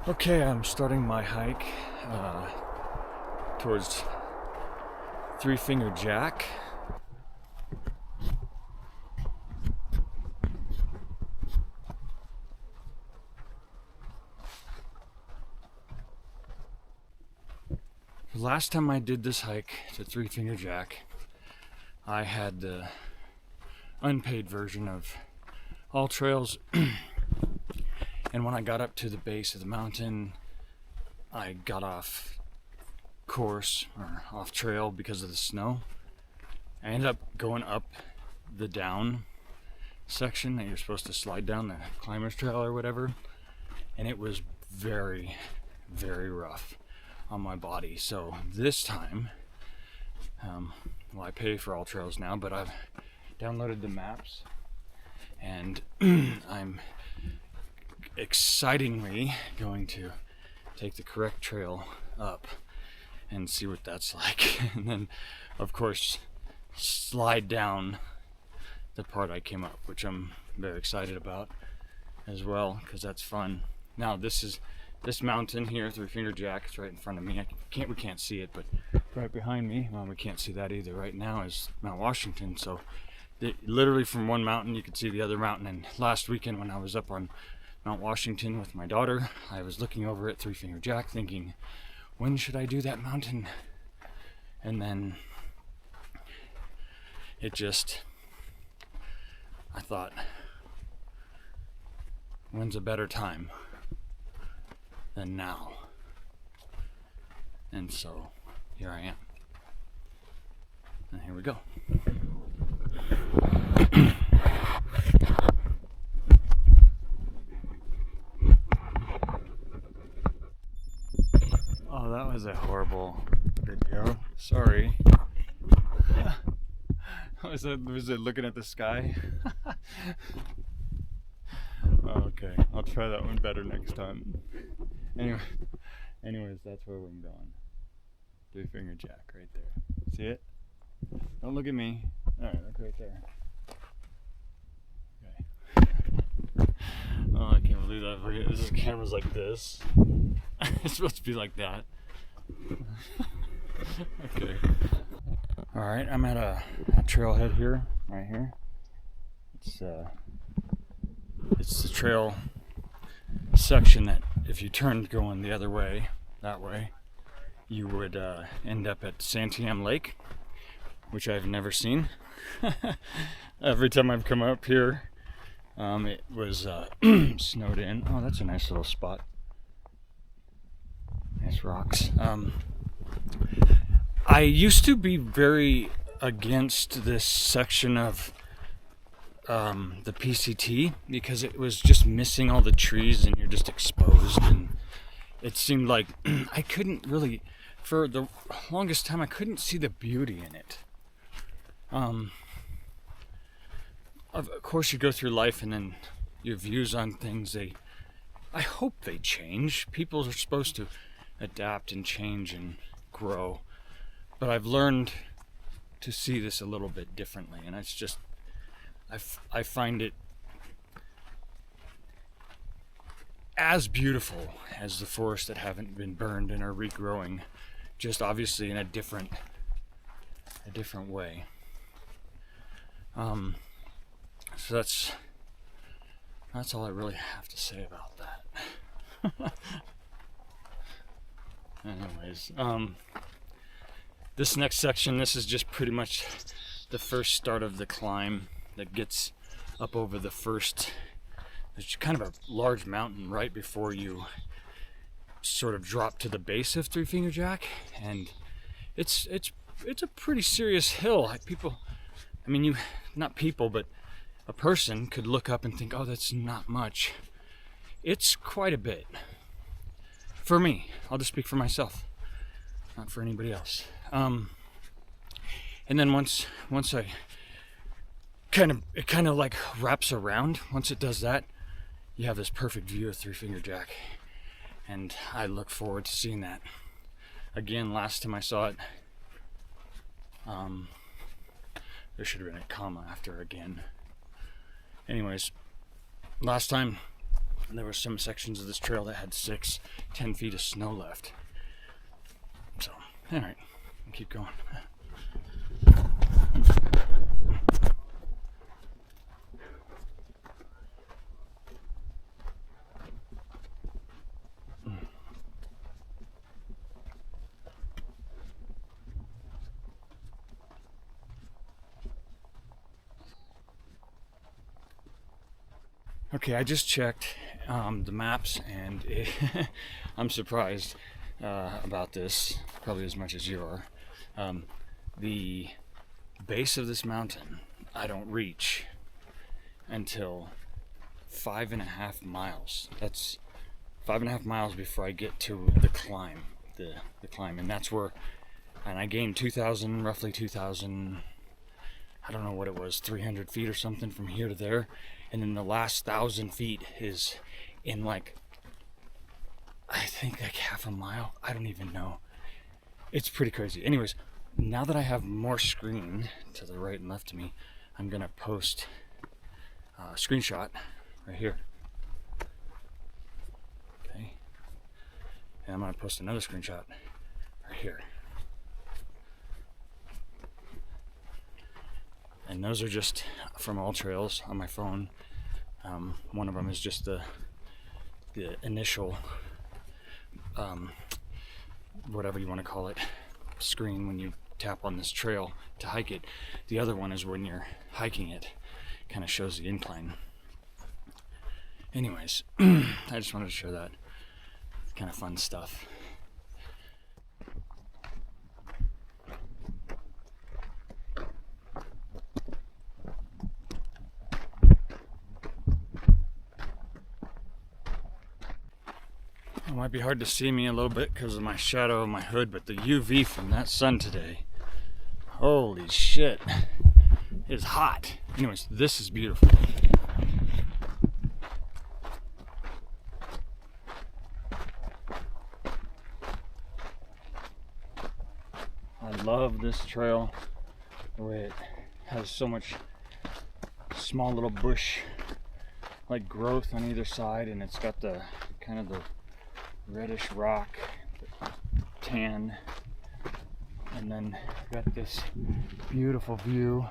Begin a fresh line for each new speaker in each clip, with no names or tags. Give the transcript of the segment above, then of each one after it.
Okay, I'm starting my hike towards Three Finger Jack. The last time I did this hike to Three Finger Jack, I had the unpaid version of All Trails, and when I got up to the base of the mountain, I got off course or off trail because of the snow. I ended up going up the down section that you're supposed to slide down, the climber's trail or whatever, and it was very, very rough on my body. So this time, I pay for All Trails now, but I've downloaded the maps, and I'm excitingly going to take the correct trail up and see what that's like, and then of course slide down the part I came up, which I'm very excited about as well, because that's fun. Now this mountain here, Three Finger Jack, is right in front of me. We can't see it, but right behind me, well, we can't see that either right now, is Mount Washington. So literally from one mountain you could see the other mountain. And last weekend when I was up on Mount Washington with my daughter, I was looking over at Three Finger Jack thinking, when should I do that mountain? And then I thought, when's a better time than now? And so here I am. And here we go. Oh, that was a horrible video. Sorry. Was it looking at the sky? Okay, I'll try that one better next time. Anyways, that's where I'm going. Three Finger Jack right there. See it? Don't look at me. Alright, look right there. Okay. Oh, I can't believe that. This camera's like this. It's supposed to be like that. Okay. Alright, I'm at a trailhead here, right here. It's the trail section that if you turned going the other way, that way, you would end up at Santiam Lake, which I've never seen. Every time I've come up here, it was snowed in. Oh, that's a nice little spot. Nice rocks. I used to be very against this section of the PCT because it was just missing all the trees and you're just exposed, and it seemed like I couldn't really, for the longest time, I couldn't see the beauty in it. Of course you go through life and then your views on things, I hope they change. People are supposed to adapt and change and grow. But I've learned to see this a little bit differently, and it's just, I find it as beautiful as the forests that haven't been burned and are regrowing, just obviously in a different way. So that's all I really have to say about that. Anyways, this next section, this is just pretty much the first start of the climb that gets up over the first, there's kind of a large mountain right before you sort of drop to the base of Three Finger Jack, and it's a pretty serious hill. But a person could look up and think, oh, that's not much. It's quite a bit. For me, I'll just speak for myself, not for anybody else. And then once I it kind of like wraps around. Once it does that, you have this perfect view of Three Finger Jack, and I look forward to seeing that again. Last time I saw it, there should have been a comma after again. Anyways, last time And there were some sections of this trail that had 10 feet of snow left. So, all right, I'll keep going. Okay, I just checked the maps, and I'm surprised about this, probably as much as you are. The base of this mountain I don't reach until 5.5 miles. That's 5.5 miles before I get to the climb, the climb, and that's where, and I gained 2,000, roughly 2,000, I don't know what it was, 300 feet or something from here to there. And then the last 1,000 feet is in like, I think like half a mile. I don't even know. It's pretty crazy. Anyways, now that I have more screen to the right and left of me, I'm gonna post a screenshot right here. Okay. And I'm gonna post another screenshot right here. And those are just from AllTrails on my phone. One of them is just the initial, whatever you want to call it, screen when you tap on this trail to hike it. The other one is when you're hiking it, kind of shows the incline. Anyways, I just wanted to share that. It's kind of fun stuff. It might be hard to see me a little bit because of my shadow of my hood, but the UV from that sun today, holy shit, it's hot. Anyways, this is beautiful. I love this trail, the way it has so much small little bush like growth on either side, and it's got the kind of the reddish rock, tan, and then got this beautiful view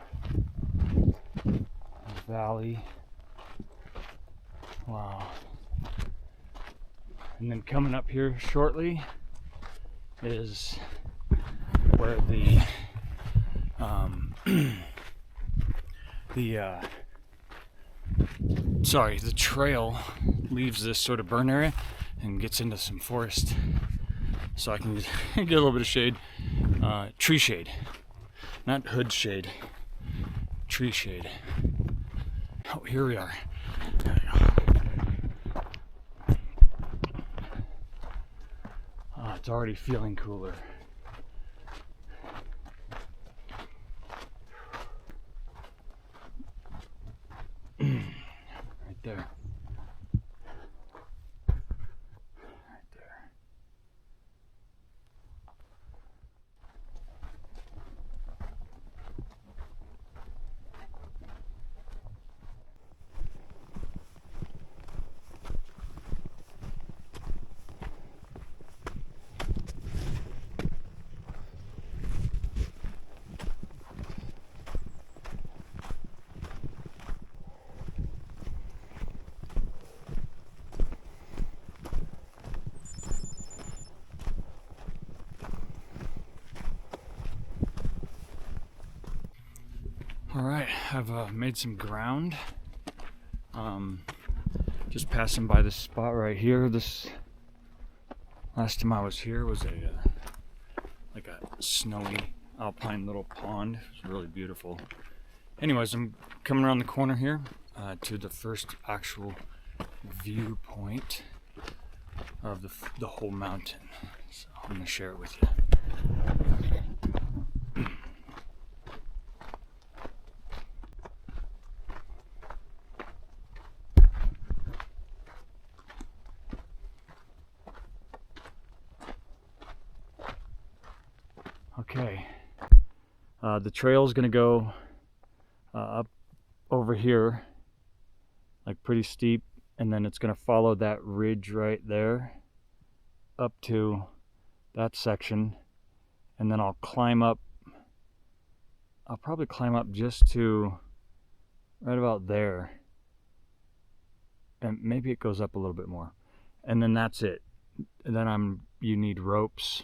of the valley. Wow. And then coming up here shortly is where the the trail leaves this sort of burn area and gets into some forest, so I can get a little bit of shade, tree shade, not hood shade, tree shade. Oh, here we are. There we go. Oh, it's already feeling cooler. Right there. All right, I've made some ground. Just passing by this spot right here. This last time I was here was like a snowy alpine little pond. It was really beautiful. Anyways, I'm coming around the corner here to the first actual viewpoint of the whole mountain. So I'm gonna share it with you. Okay, the trail is gonna go up over here, like pretty steep and then it's going to follow that ridge right there up to that section, and then I'll climb up. I'll probably climb up just to right about there, and maybe it goes up a little bit more, and then that's it. And then you need ropes,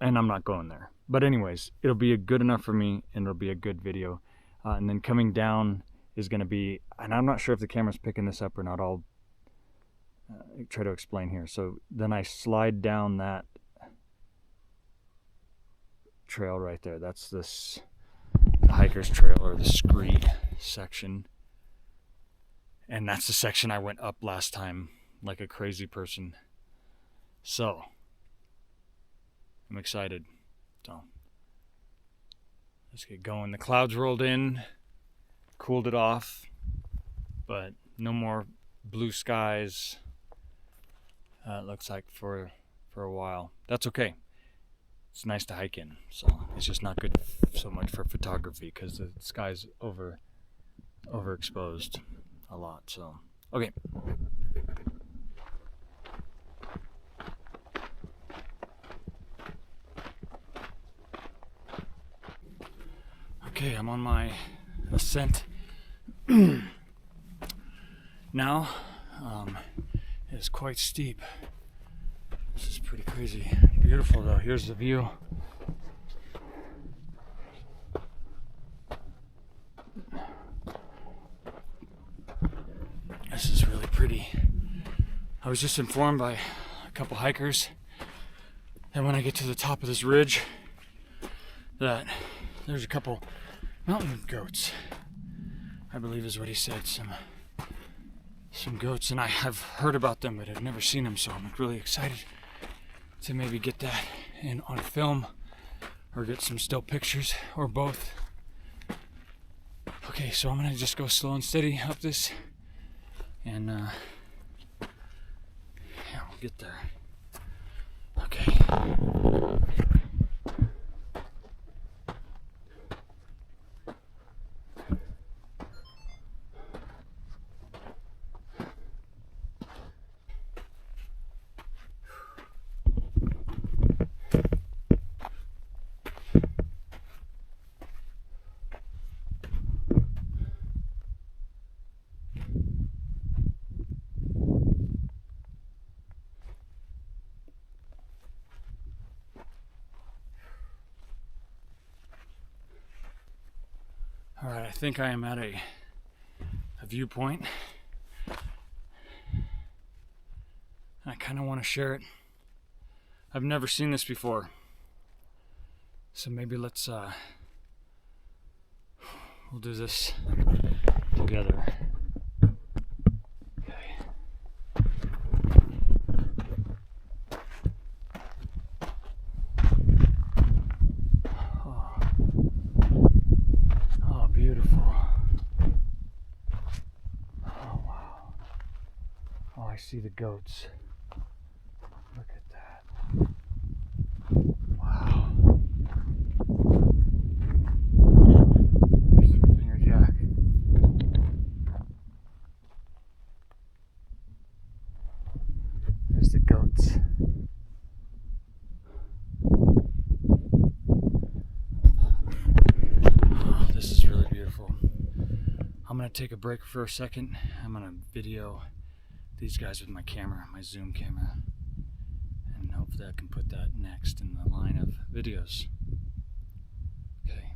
and I'm not going there. But anyways, it'll be good enough for me, and it'll be a good video. And then coming down is going to be, and I'm not sure if the camera's picking this up or not. I'll try to explain here. So then I slide down that trail right there. That's the hiker's trail, or the screed section. And that's the section I went up last time like a crazy person. So I'm excited. So let's get going. The clouds rolled in, cooled it off, but no more blue skies. It looks like for a while. That's okay. It's nice to hike in. So it's just not good so much for photography because the sky's overexposed a lot. So okay. Okay, I'm on my ascent now. It's quite steep. This is pretty crazy. Beautiful though. Here's the view. This is really pretty. I was just informed by a couple hikers that when I get to the top of this ridge that there's a couple mountain goats, I believe is what he said. Some goats, and I have heard about them, but I've never seen them, so I'm really excited to maybe get that in on film or get some still pictures or both. Okay, so I'm gonna just go slow and steady up this, and yeah, we'll get there. Okay. All right, I think I am at a viewpoint. I kind of want to share it. I've never seen this before, so maybe let's we'll do this together. Okay. Oh, beautiful. Oh, wow. Oh, I see the goats. Look at that. Wow. There's the finger jack. There's the goats. Oh, this is really beautiful. I'm gonna take a break for a second. I'm gonna video these guys with my camera, my Zoom camera, and hopefully I can put that next in the line of videos. Okay.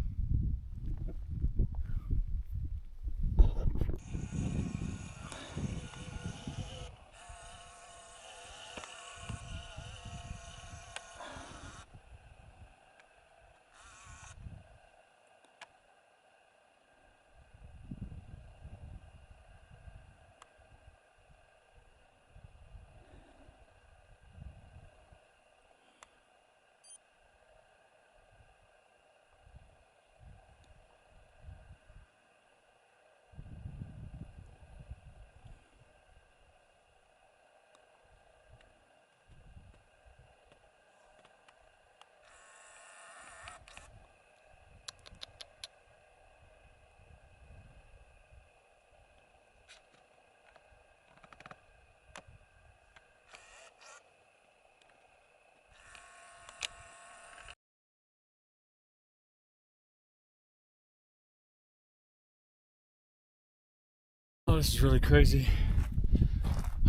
Oh, this is really crazy.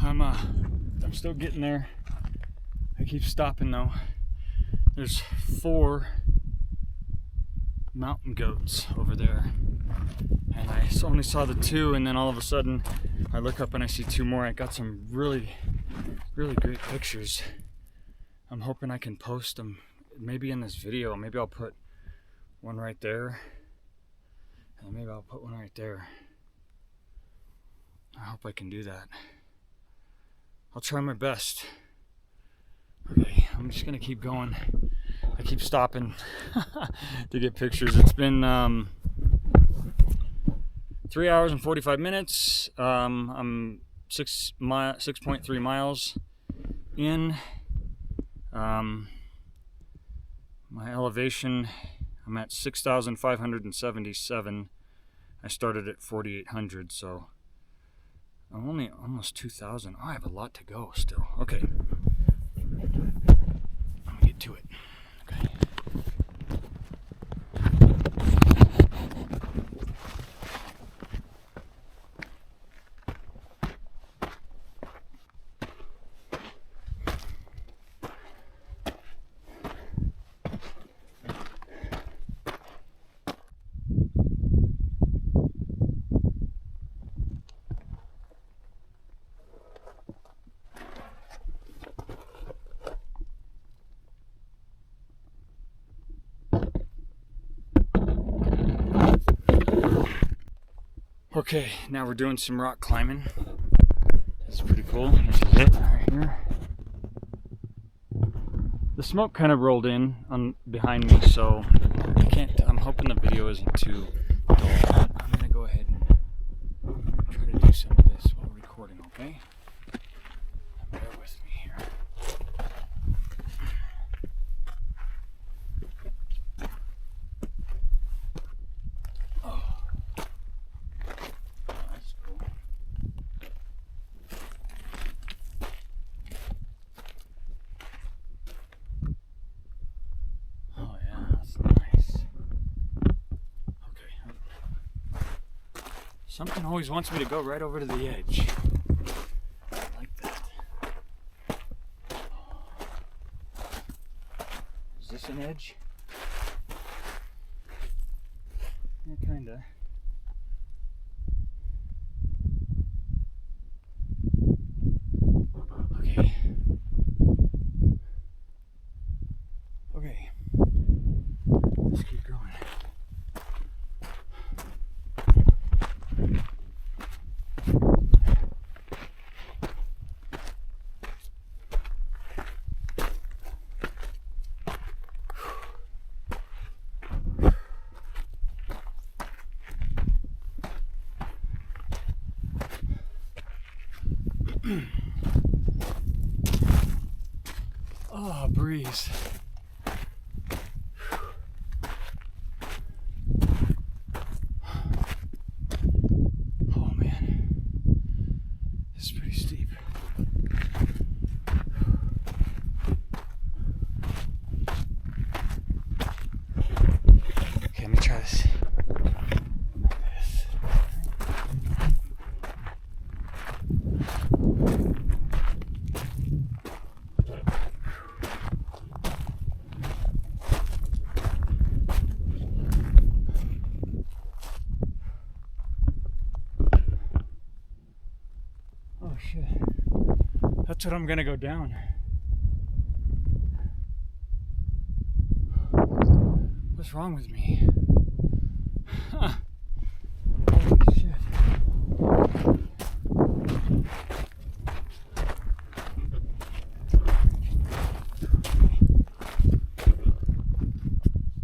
I'm still getting there. I keep stopping though. There's 4 mountain goats over there, and I only saw the 2, and then all of a sudden I look up and I see 2 more. I got some really great pictures. I'm hoping I can post them maybe in this video. Maybe I'll put one right there, and maybe I'll put one right there. I hope I can do that. I'll try my best. Okay, I'm just gonna keep going. I keep stopping to get pictures. It's been 3 hours and 45 minutes. I'm 6.3 miles in. My elevation, I'm at 6,577. I started at 4,800, so I'm only almost 2,000. Oh, I have a lot to go still. Okay. I'm gonna get to it. Okay. Okay, now we're doing some rock climbing. That's pretty cool. This is it right here. The smoke kind of rolled in on behind me, so I'm hoping the video isn't too dull. I'm gonna go ahead and try to do some of this while recording, okay? Bear with me here. Something always wants me to go right over to the edge. I like that. Is this an edge? Yeah, kinda. Okay. Okay. Let's keep going. Oh, breeze. Oh man, this is pretty steep. Okay, let me try this. Oh shit. That's what I'm gonna go down. What's wrong with me? Huh. Holy shit.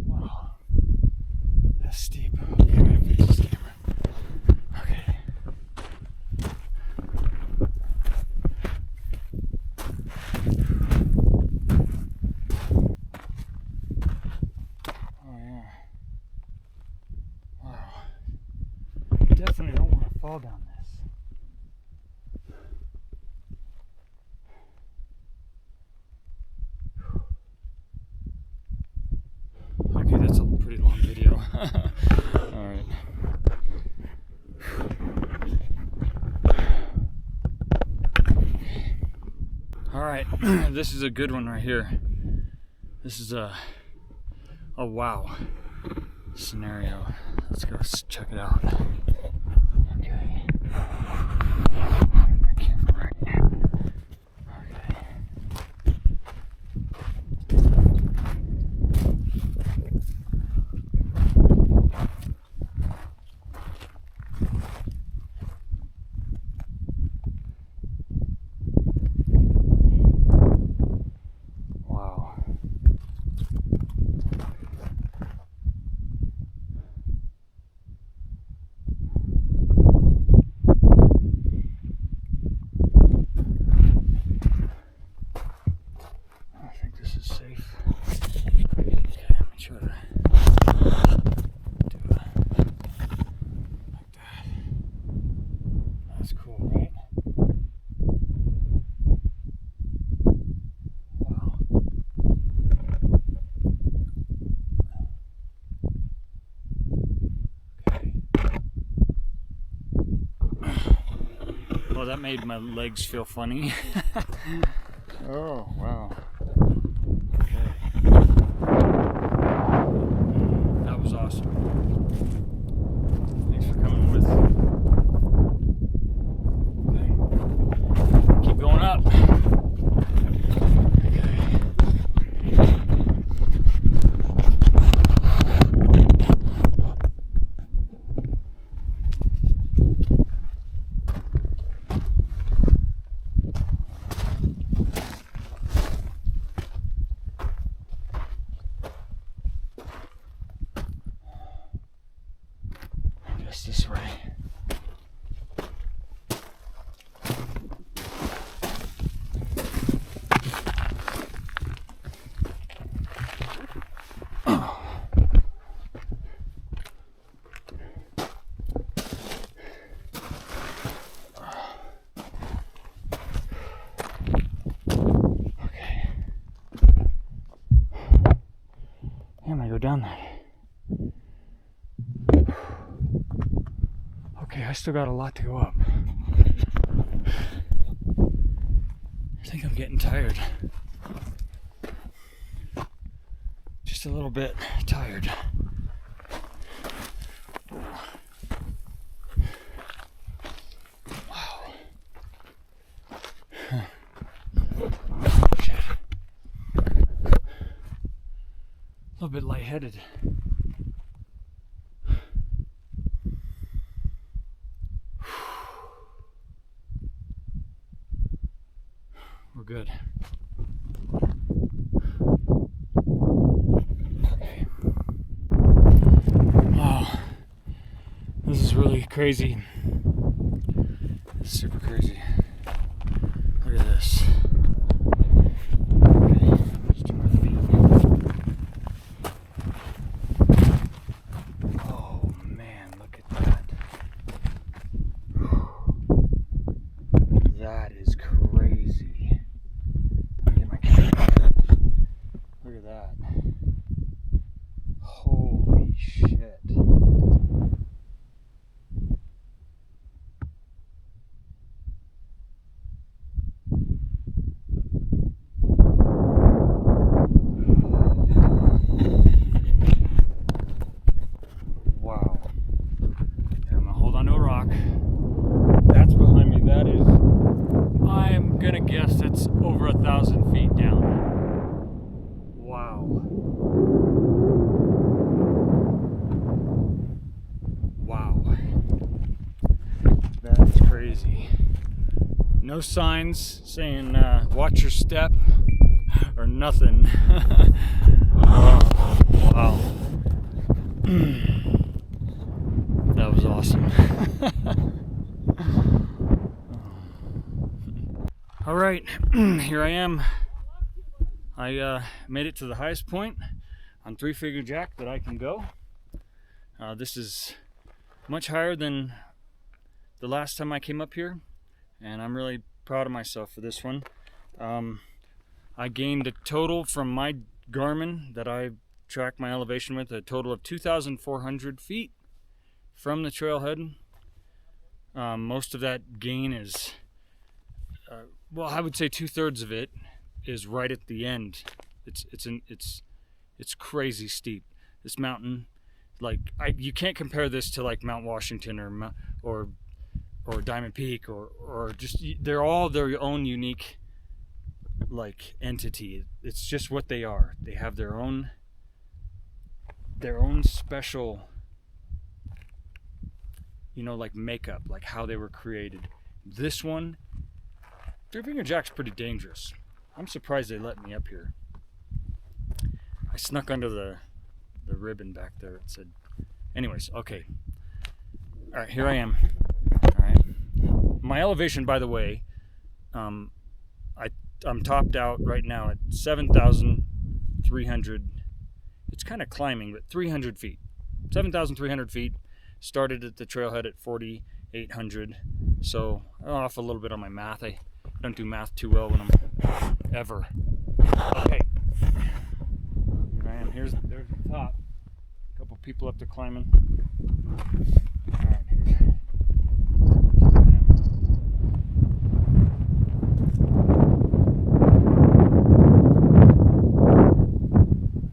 Wow. That's steep. Okay, I gotta fix this camera. Okay. Definitely don't want to fall down this. Okay, that's a pretty long video. All right. All right, this is a good one right here. This is a wow scenario. Let's go check it out. Okay. My camera right here. Okay. Wow. I think this is safe. Okay, let me try to do it like that. That's cool, right? Wow. Okay. Well, that made my legs feel funny. Oh, wow. Okay. That was awesome. Thanks for coming with. Okay. Keep going up. Just this way. I'm gonna go down there. Okay, I still got a lot to go up. I think I'm getting tired. Just a little bit tired. Wow. Shit. A little bit lightheaded. We're good. Okay. Wow. This is really crazy. It's super crazy. Look at this. Okay, let's do my feet. Oh man, look at that. That is crazy. Let me get my camera. Look at that. Holy shit. Wow. Okay, I'm gonna hold on to a rock. That's behind me. That is, I'm gonna guess that's over 1,000 feet down. Wow. Wow. That is crazy. No signs saying watch your step or nothing. Oh, wow. That was awesome. All right, here I am. I made it to the highest point on Three Finger Jack that I can go. This is much higher than the last time I came up here, and I'm really proud of myself for this one. I gained a total from my Garmin that I track my elevation with, a total of 2,400 feet from the trailhead. Most of that gain is well, I would say 2/3 of it is right at the end. It's crazy steep. This mountain, like you can't compare this to like Mount Washington or Diamond Peak or just, they're all their own unique like entity. It's just what they are. They have their own special, you know, like makeup, like how they were created. This one, Three Finger Jack's pretty dangerous. I'm surprised they let me up here. I snuck under the ribbon back there. It said, anyways, okay. All right, here I am. All right. My elevation, by the way, I'm topped out right now at 7,300. It's kind of climbing, but 300 feet. 7,300 feet. Started at the trailhead at 4,800. So I'm off a little bit on my math. I don't do math too well when I'm ever. Okay. Here I am. There's the top. A couple people up there climbing.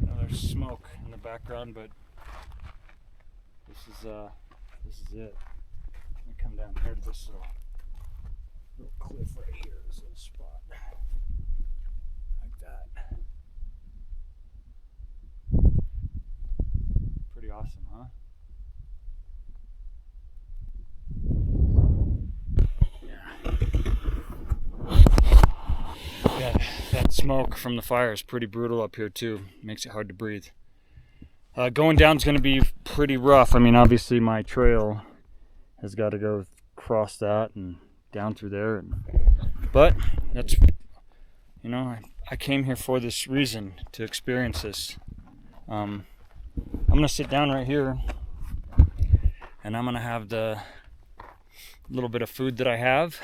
All right. Smoke in the background, but this is it. Let me come down here to this little cliff right here, this little spot, like that. Pretty awesome, huh? Yeah, that smoke from the fire is pretty brutal up here too. Makes it hard to breathe. Going down is going to be pretty rough. I mean, obviously my trail has got to go across that and down through there. But that's, you know, I came here for this reason, to experience this. I'm going to sit down right here and I'm going to have the little bit of food that I have.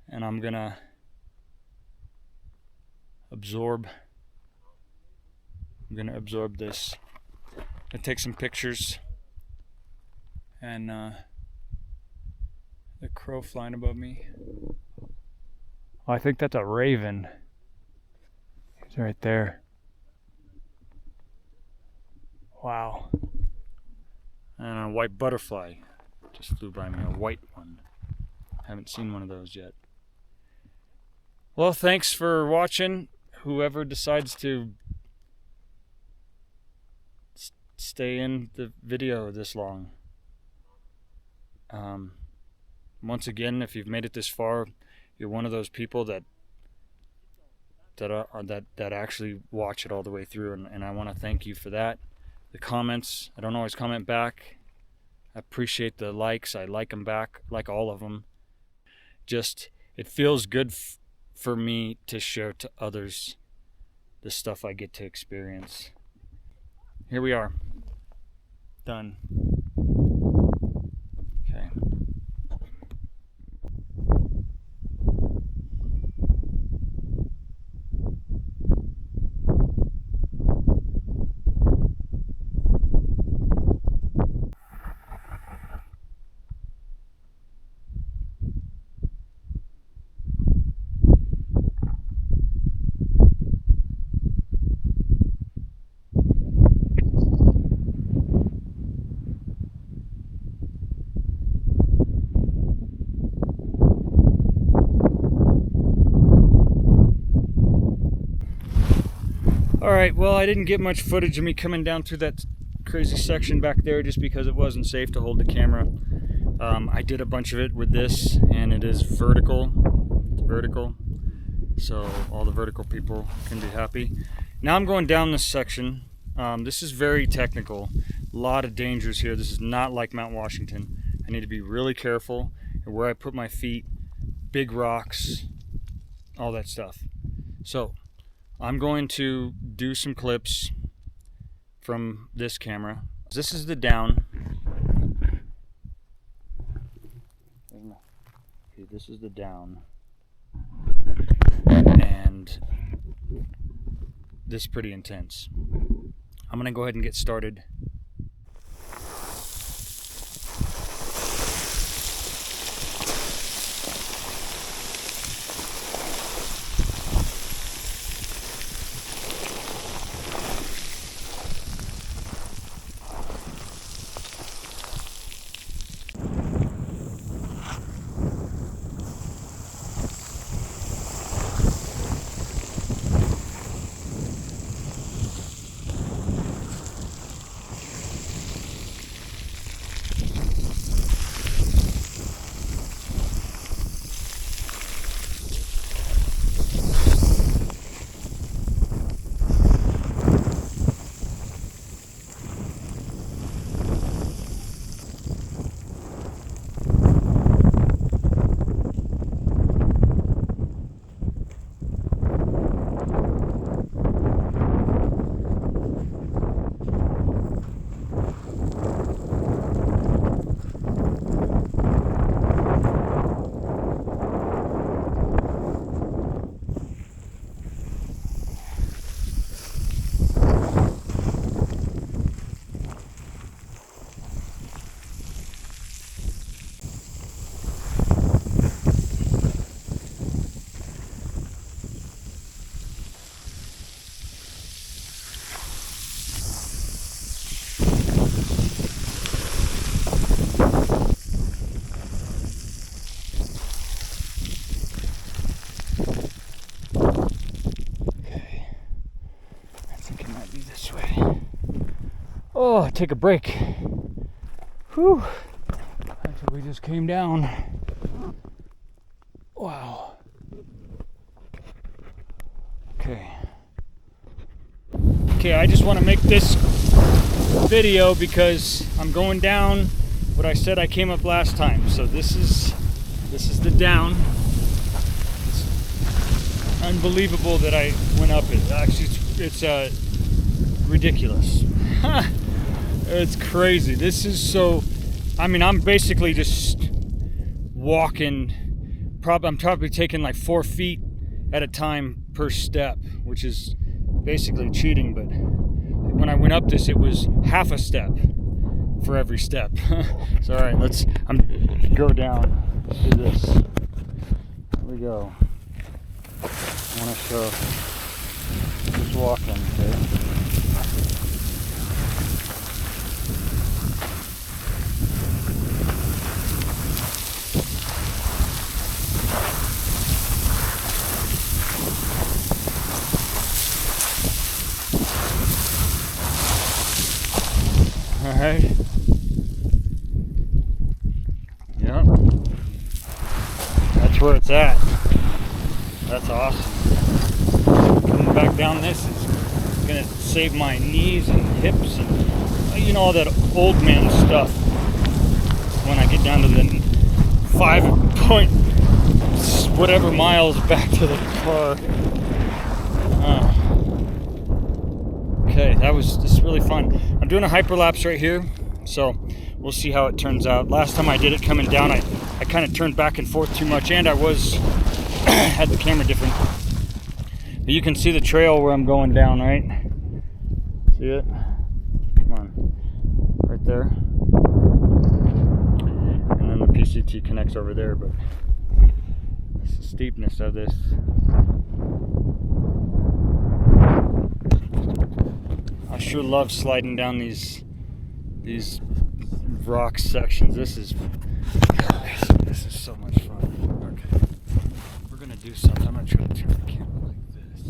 And I'm going to absorb this. I'm gonna take some pictures, and the crow flying above me. Oh, I think that's a raven. It's right there. Wow. And a white butterfly just flew by me, a white one. Haven't seen one of those yet. Well, thanks for watching. Whoever decides to stay in the video this long. Once again, if you've made it this far, you're one of those people that actually watch it all the way through, and I want to thank you for that. The comments, I don't always comment back. I appreciate the likes. I like them back, like all of them. Just, it feels good for me to share to others the stuff I get to experience. Here we are. Done. Okay. Alright, well, I didn't get much footage of me coming down through that crazy section back there just because it wasn't safe to hold the camera. I did a bunch of it with this, and it is vertical. It's vertical. So all the vertical people can be happy. Now I'm going down this section. This is very technical. A lot of dangers here. This is not like Mount Washington. I need to be really careful where I put my feet, big rocks, all that stuff. So I'm going to do some clips from this camera. This is the down. Okay, this is the down. And this is pretty intense. I'm gonna go ahead and get started. Okay. I think it might be this way. Oh, take a break. Whew. That's what we just came down. Wow. Okay. Okay, I just want to make this video because I'm going down what I said I came up last time. So this is the down. It's unbelievable that I went up it. Actually, it's ridiculous. It's crazy. This is so. I mean, I'm basically just walking. I'm probably taking like 4 feet at a time per step, which is basically cheating. But when I went up this, it was half a step for every step. So all right, let's go down. Let's do this. Here we go. I want to show. Just walking, okay? Alright. Yep. That's where it's at. That's awesome. Coming back down this is gonna save my knees and hips and you know all that old man stuff when I get down to the 5 point whatever miles back to the car. Okay, this is really fun. I'm doing a hyperlapse right here, so we'll see how it turns out. Last time I did it coming down, I kind of turned back and forth too much, and I was had the camera different. But you can see the trail where I'm going down, right? See it? Come on, right there. And then the PCT connects over there, but it's the steepness of this. I sure love sliding down these rock sections. This is so much fun. Okay, we're gonna do something. I'm gonna try to turn the camera like this.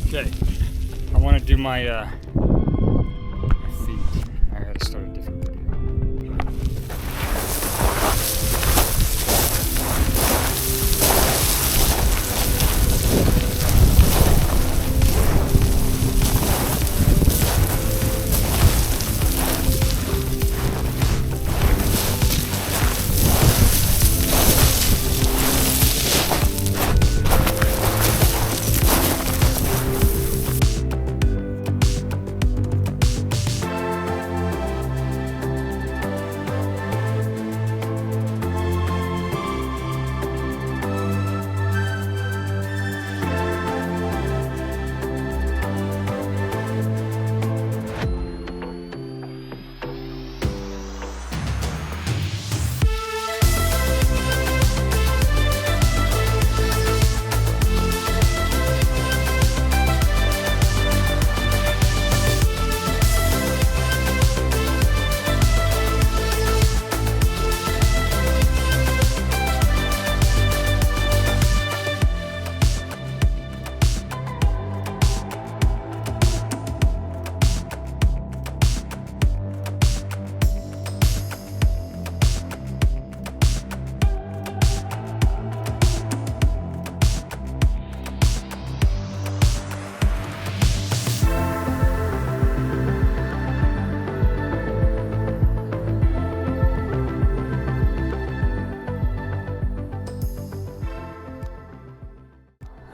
Okay, I want to do my feet. I gotta start a different video.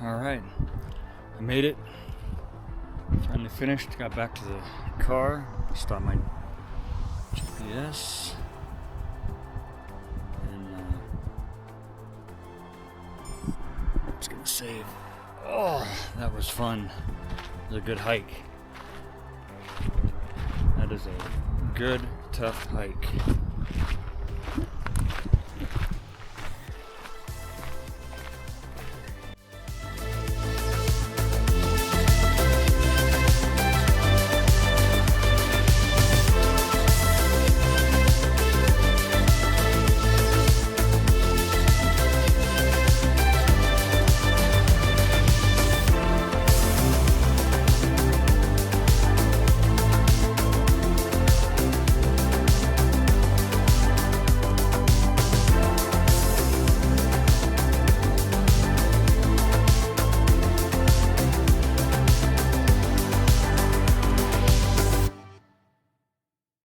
Alright, I made it. Finally finished. Got back to the car. Start my GPS. And save. Oh, that was fun. It was a good hike. That is a good, tough hike.